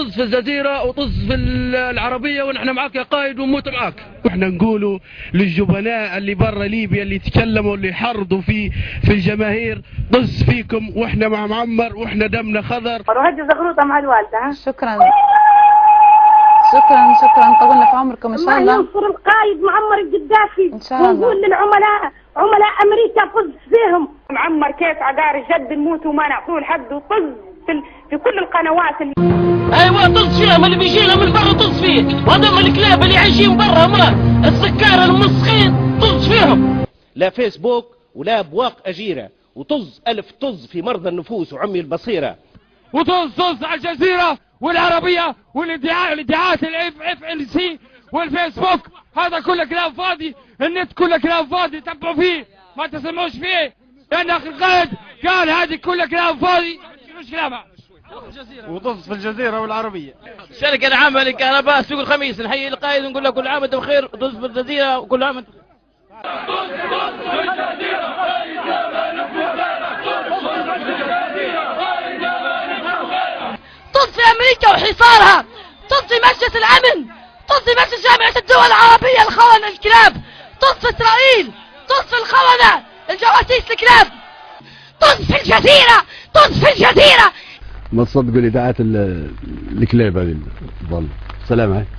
طز في الجزيرة وطز في العربية، ونحن معاك يا قائد ونموت معاك. واحنا نقولوا للجبناء اللي برا ليبيا اللي يتكلموا اللي يحرضوا في الجماهير، طز فيكم واحنا مع معمر واحنا دمنا خضر. وهدي زغروطه مع الوالده. شكرا شكرا شكرا، طولنا في عمركم ان شاء الله. الله ينصر القائد معمر القذافي ان شاء الله. ونقول للعملاء عملاء امريكا طز فيهم. معمر كيف عقار جد نموت وما نعطوه الحد، وطز في كل القنوات ايوه طز فيهم، اللي بيجينا من برا طز فيه، وهذول الكلاب اللي عايشين برا ما السكارى المسخين طز فيهم. لا فيسبوك ولا بواق أجيرة، وطز ألف طز في مرضى النفوس وعمي البصيرة. وطز على الجزيرة والعربية والادعاءات الاف ال سي والفيسبوك، هذا كله كلام فاضي، النت كله كلام فاضي، تبعوا فيه ما تسمعوش فيه، لأن أخي القائد قال هذه كلها كلام فاضي، مش كلامها. وطز في الجزيرة والعربية. الشركة العامة للكهرباء سوق الخميس، نحيي القائد ونقول له كل عام وانتم بخير، طز في الجزيرة وكل عام وانتم بخير. طز في امريكا وحصارها، طز في مجلس الامن، طز في مجلس جامعة الدول العربية الخونة الكلاب، طز في اسرائيل، طز في الخونة الجواسيس الكلاب، طز في الجزيرة، طز في الجزيرة. ما تصدقوا الإذاعات الكلاب هذه. ظل سلام عليكم.